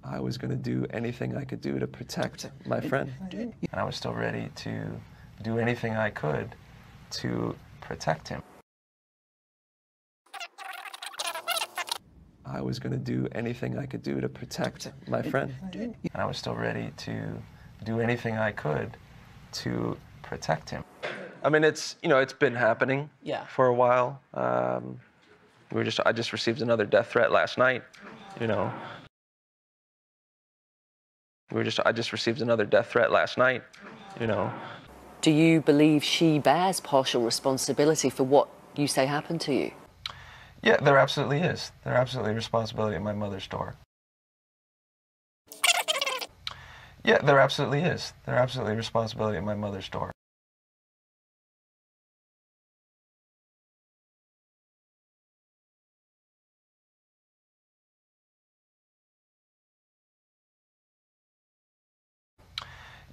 I was going to do anything I could do to protect my friend. And I was still ready to do anything I could to protect him. I was going to do anything I could do to protect my friend. And I was still ready to do anything I could to protect him. I mean, it's been happening for a while. I just received another death threat last night. I just received another death threat last night. Do you believe she bears partial responsibility for what you say happened to you? Yeah, there absolutely is. There absolutely responsibility at my mother's door. Yeah, there absolutely is. There absolutely responsibility at my mother's door.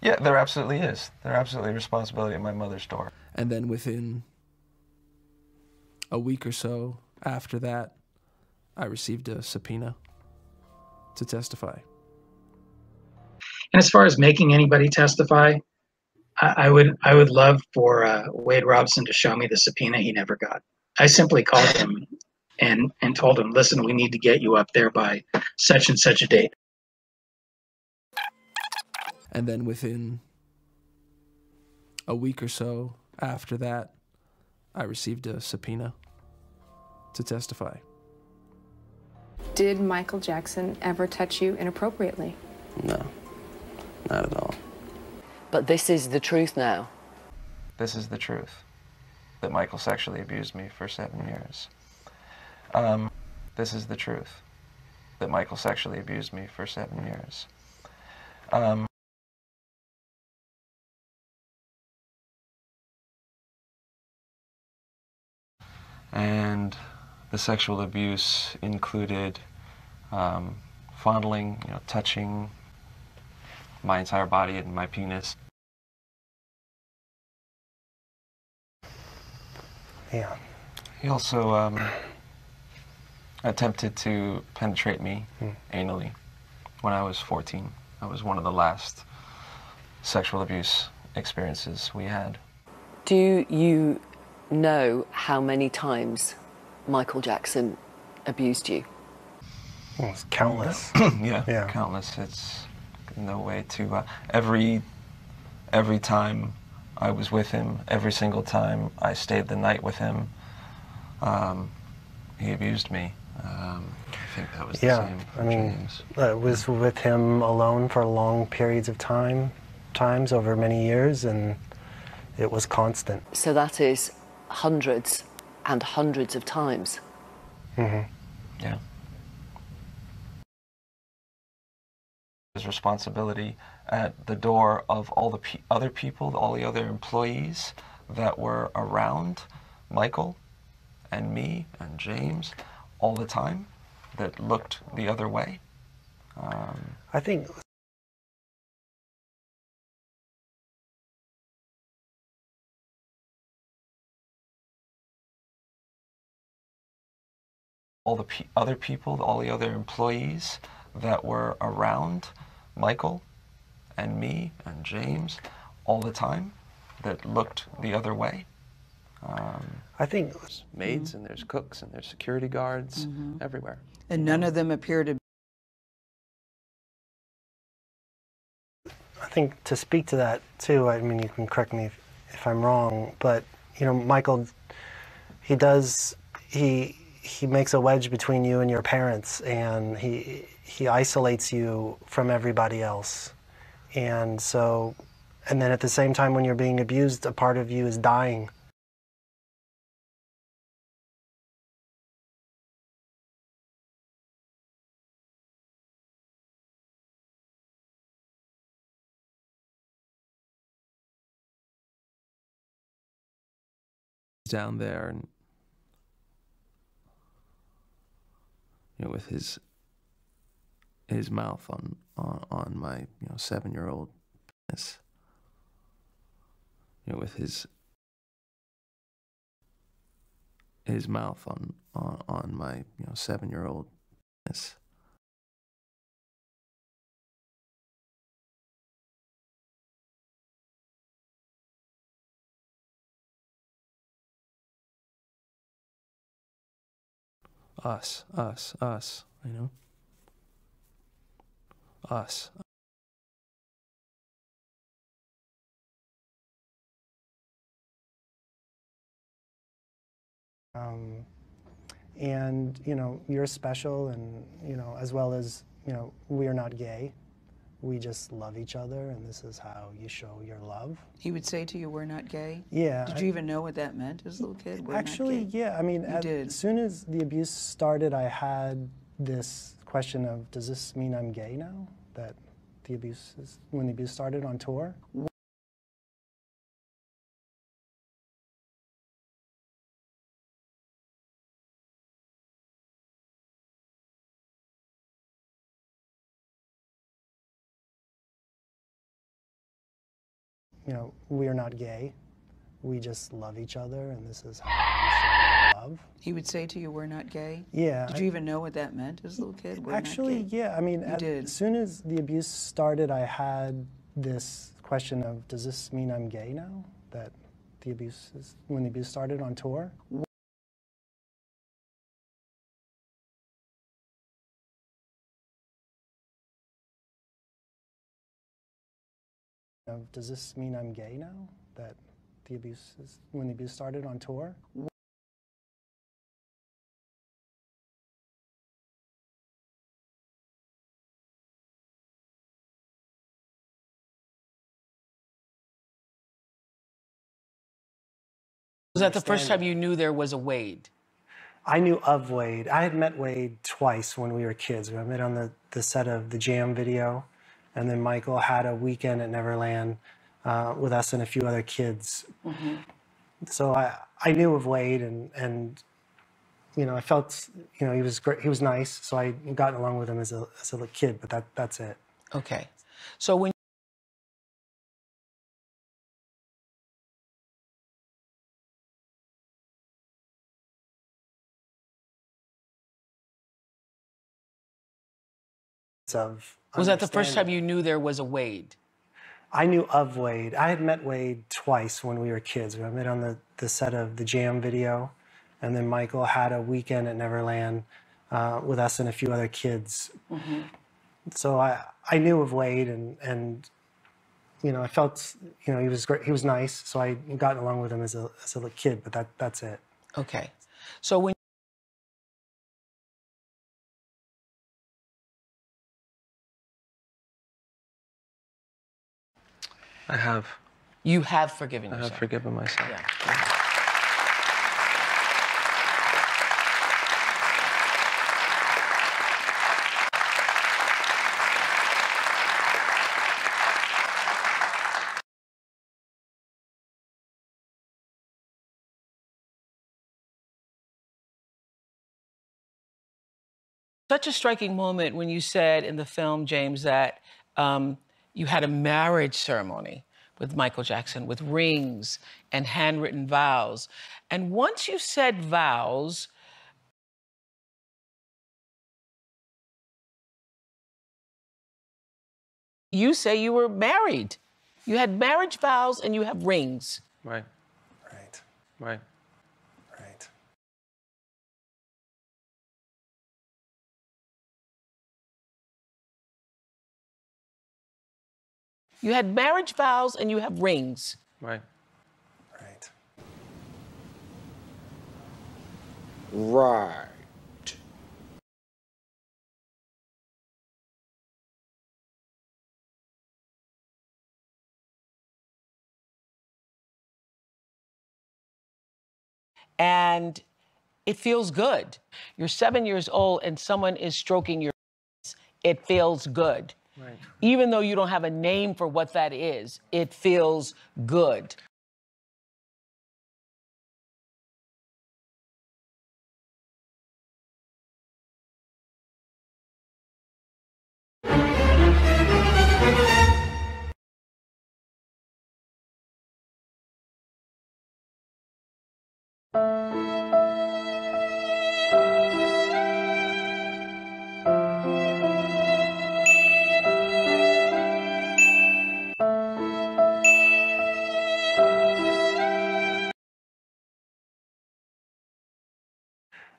Yeah, there absolutely is. There absolutely responsibility at my mother's door. And then within a week or so after that, I received a subpoena to testify. And as far as making anybody testify, I would love for Wade Robson to show me the subpoena he never got. I simply called him and told him, listen, we need to get you up there by such and such a date. And then within a week or so after that, I received a subpoena to testify. Did Michael Jackson ever touch you inappropriately? No, not at all. But this is the truth now. This is the truth, that Michael sexually abused me for 7 years. This is the truth, that Michael sexually abused me for 7 years. And the sexual abuse included fondling, touching my entire body and my penis. Yeah. He also attempted to penetrate me anally when I was 14. That was one of the last sexual abuse experiences we had. Do you know how many times Michael Jackson abused you? Well, it's countless. Yeah, countless. It's no way to... every time I was with him, every single time I stayed the night with him, he abused me. I think that was the same for James. I was with him alone for long periods of times over many years, and it was constant. So that is hundreds and hundreds of times. Mm-hmm. Yeah. His responsibility at the door of all the other people, all the other employees that were around Michael and me and James all the time that looked the other way. I think all the other people, all the other employees that were around Michael and me and James all the time that looked the other way. I think there's maids and there's cooks and there's security guards everywhere. And none of them appear to... I think to speak to that too, I mean, you can correct me if I'm wrong, but Michael, he makes a wedge between you and your parents, and he isolates you from everybody else. And so, and then at the same time when you're being abused, a part of you is dying. Down there, and with his mouth on my 7-year-old penis, with his mouth on my 7-year-old penis. us, you know? Us. And, you know, you're special, and, you know, as well as, you know, we are not gay. We just love each other, and this is how you show your love. He would say to you, we're not gay? Yeah. Did you even know what that meant as a little kid? We're actually, not gay? yeah. I mean, as soon as the abuse started, I had this question of, does this mean I'm gay now? That the abuse is, when the abuse started on tour? You know, we are not gay. We just love each other, and this is how we show love. He would say to you, we're not gay? Yeah. Did you even know what that meant as a little kid? We're actually, not gay? yeah. I mean, as soon as the abuse started, I had this question of, does this mean I'm gay now? That the abuse is, when the abuse started on tour? Does this mean I'm gay now? That the abuse is, when the abuse started on tour? Was that the first time you knew there was a Wade? I knew of Wade. I had met Wade twice when we were kids. We met on the set of the Jam video, and then Michael had a weekend at Neverland with us and a few other kids. Mm-hmm. So I knew of Wade, and you know, I felt, you know, he was great. He was nice, so I got along with him as a little kid. But that's it. Okay, so when was that the first time you knew there was a Wade? I knew of Wade. I had met Wade twice when we were kids. We met on the set of the Jam video, and then Michael had a weekend at Neverland with us and a few other kids. Mm-hmm. So I knew of Wade, and you know, I felt, you know, he was great. He was nice, so I got along with him as a little kid. But that's it. Okay, so when I have. You have forgiven yourself. I have forgiven myself. Yeah. Such a striking moment when you said in the film, James, that you had a marriage ceremony with Michael Jackson with rings and handwritten vows. And once you said vows, you say you were married. You had marriage vows and you have rings. Right. Right. Right. Right. You had marriage vows and you have rings. Right. Right. Right. And it feels good. You're 7 years old and someone is stroking your face. It feels good. Right. Even though you don't have a name for what that is, it feels good.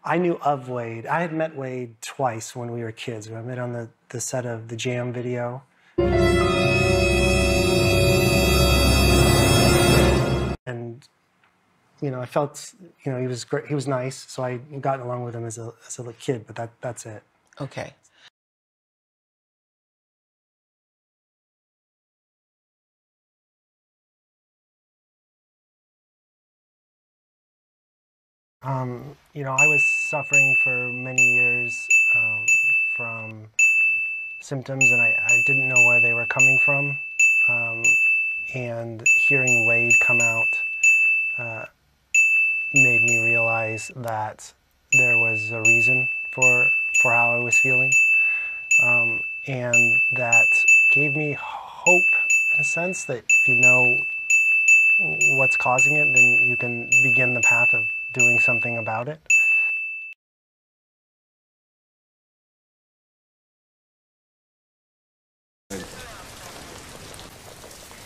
I knew of Wade. I had met Wade twice when we were kids. I met on the set of the Jam video. And, you know, I felt, you know, he was great. He was nice, so I got along with him as a little kid, but that's it. Okay. You know, I was suffering for many years from symptoms, and I didn't know where they were coming from. And hearing Wade come out made me realize that there was a reason for how I was feeling, and that gave me hope in a sense that if you know what's causing it, then you can begin the path of doing something about it.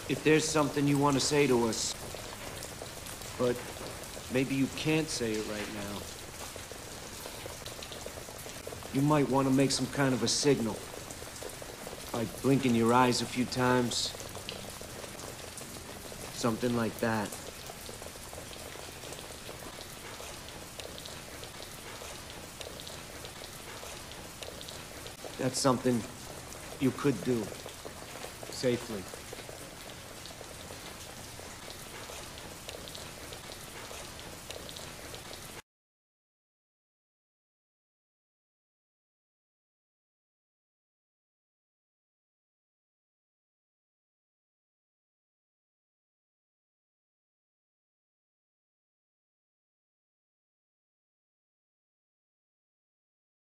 If there's something you want to say to us, but maybe you can't say it right now, you might want to make some kind of a signal, like blinking your eyes a few times, something like that. That's something you could do safely.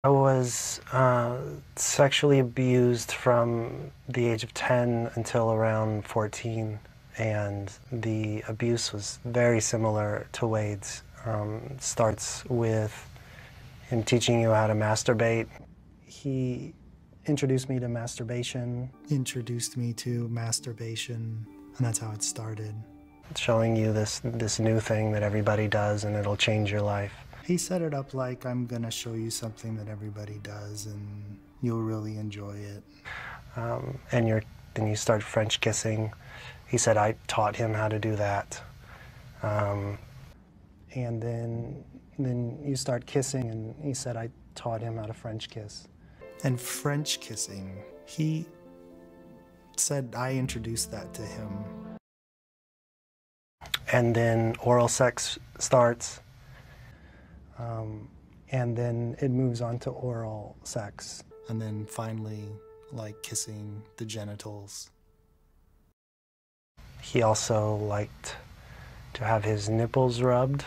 I was sexually abused from the age of 10 until around 14, and the abuse was very similar to Wade's. Starts with him teaching you how to masturbate. He introduced me to masturbation, and that's how it started. Showing you this new thing that everybody does, and it'll change your life. He set it up like, I'm gonna show you something that everybody does and you'll really enjoy it. And then you start French kissing. He said I taught him how to do that. And then you start kissing, and he said I taught him how to French kiss. And French kissing, he said I introduced that to him. And then oral sex starts. And then it moves on to oral sex. And then finally, like kissing the genitals. He also liked to have his nipples rubbed.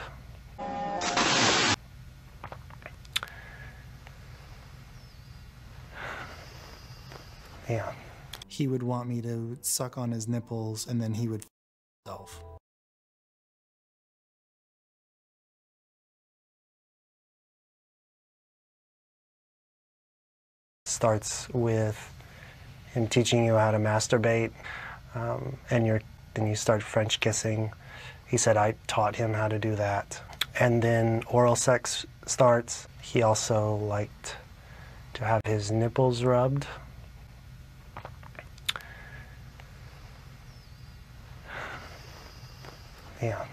Yeah. He would want me to suck on his nipples, and then he would himself. Starts with him teaching you how to masturbate, and then you start French kissing. He said I taught him how to do that. And then oral sex starts. He also liked to have his nipples rubbed. Yeah.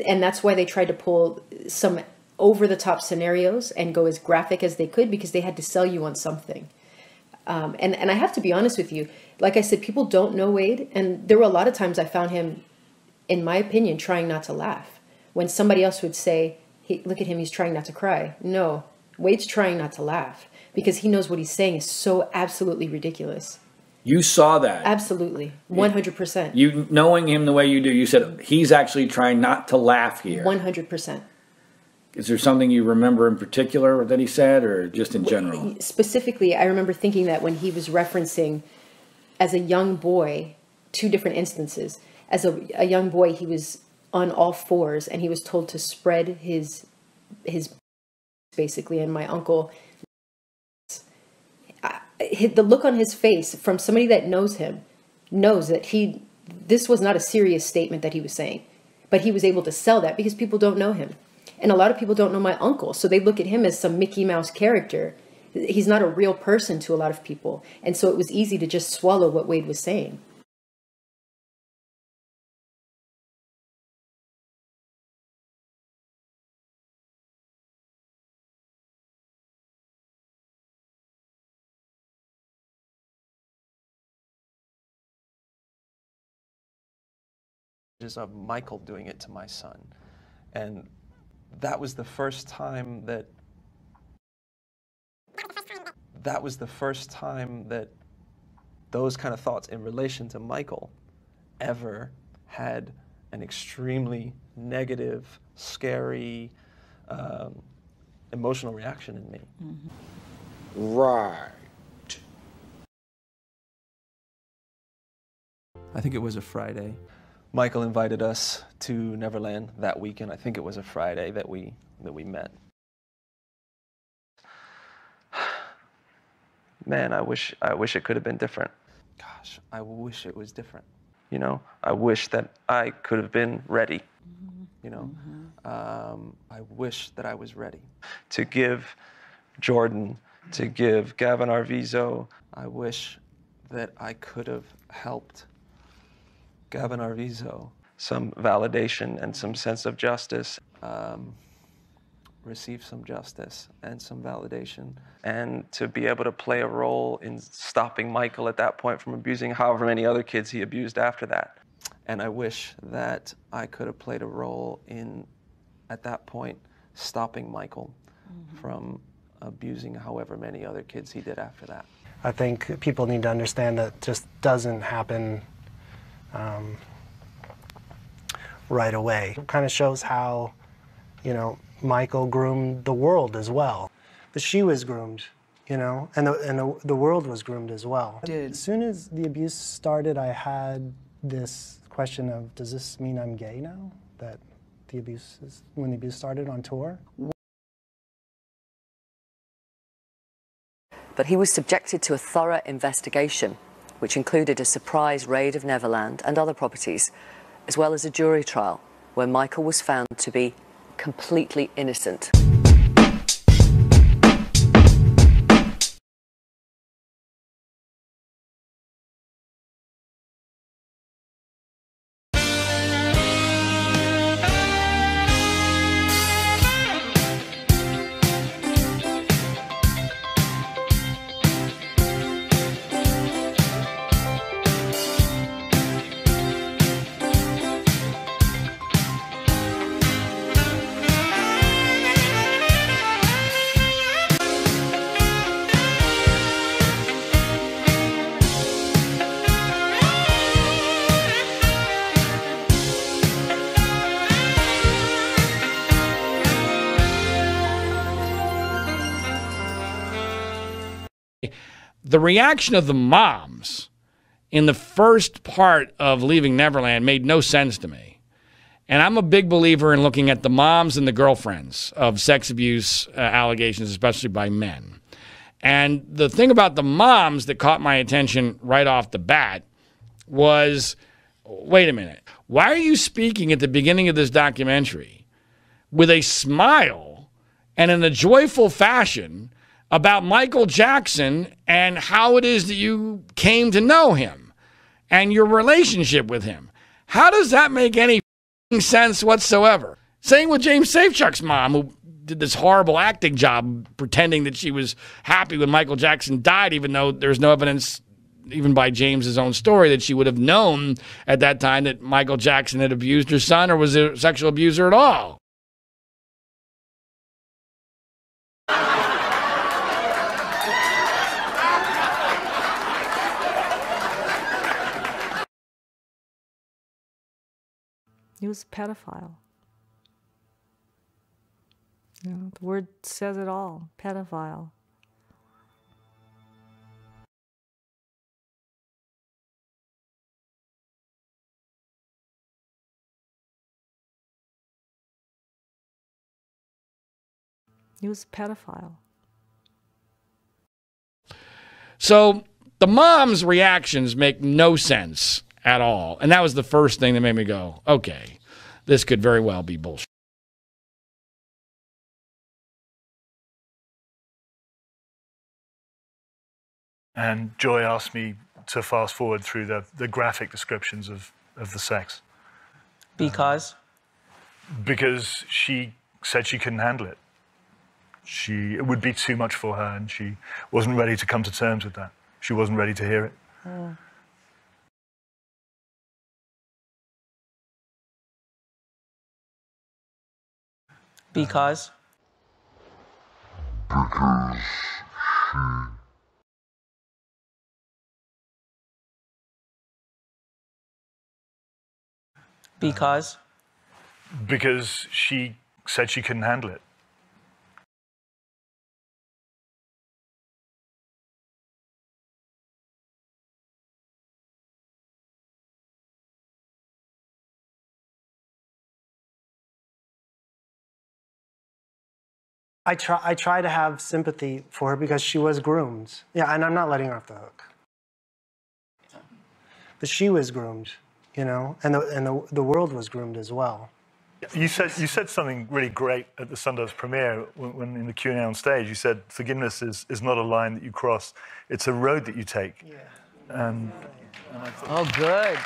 And that's why they tried to pull some over-the-top scenarios and go as graphic as they could, because they had to sell you on something. And I have to be honest with you, like I said, people don't know Wade, and there were a lot of times I found him, in my opinion, trying not to laugh. When somebody else would say, hey, look at him, he's trying not to cry. No, Wade's trying not to laugh, because he knows what he's saying is so absolutely ridiculous. You saw that. Absolutely. 100%. You knowing him the way you do, you said he's actually trying not to laugh here. 100%. Is there something you remember in particular that he said, or just in general? Specifically, I remember thinking that when he was referencing, as a young boy, two different instances. As a young boy, he was on all fours, and he was told to spread his basically, and my uncle, the look on his face from somebody that knows him, knows that this was not a serious statement that he was saying, but he was able to sell that because people don't know him. And a lot of people don't know my uncle, so they look at him as some Mickey Mouse character. He's not a real person to a lot of people. And so it was easy to just swallow what Wade was saying. Of Michael doing it to my son. And that was the first time that those kind of thoughts in relation to Michael ever had an extremely negative, scary, emotional reaction in me. Mm-hmm. Right. I think it was a Friday. Michael invited us to Neverland that weekend. I think it was a Friday that we met. Man, I wish it could have been different. Gosh, I wish it was different. You know, I wish that I could have been ready. You know, I wish that I was ready to give Jordan, to give Gavin Arvizo. I wish that I could have helped Gavin Arvizo some validation and some sense of justice, receive some justice and some validation, and to be able to play a role in stopping Michael at that point from abusing however many other kids he abused after that. And I wish that I could have played a role in, at that point, stopping Michael from abusing however many other kids he did after that. I think people need to understand that just doesn't happen right away. It kind of shows how, you know, Michael groomed the world as well. But she was groomed, you know, and the world was groomed as well. As soon as the abuse started, I had this question of, does this mean I'm gay now? That the abuse is, when the abuse started on tour? But he was subjected to a thorough investigation, which included a surprise raid of Neverland and other properties, as well as a jury trial, where Michael was found to be completely innocent. The reaction of the moms in the first part of Leaving Neverland made no sense to me. And I'm a big believer in looking at the moms and the girlfriends of sex abuse allegations, especially by men. And the thing about the moms that caught my attention right off the bat was, wait a minute, why are you speaking at the beginning of this documentary with a smile and in a joyful fashion about Michael Jackson and how it is that you came to know him and your relationship with him? How does that make any sense whatsoever? Same with James Safechuck's mom, who did this horrible acting job pretending that she was happy when Michael Jackson died, even though there's no evidence, even by James's own story, that she would have known at that time that Michael Jackson had abused her son or was a sexual abuser at all. He was a pedophile. You know, the word says it all, pedophile. He was a pedophile. So the mom's reactions make no sense at all. And that was the first thing that made me go, okay, this could very well be bullshit. And Joy asked me to fast forward through the graphic descriptions of the sex. Because? Because she said she couldn't handle it. It would be too much for her, and she wasn't ready to come to terms with that. She wasn't ready to hear it. Because? Because? Because she said she couldn't handle it. I try to have sympathy for her because she was groomed. Yeah, and I'm not letting her off the hook. But she was groomed, you know, and the world was groomed as well. You said something really great at the Sundance premiere when in the Q&A on stage. You said forgiveness is not a line that you cross; it's a road that you take. Yeah. And Oh, good.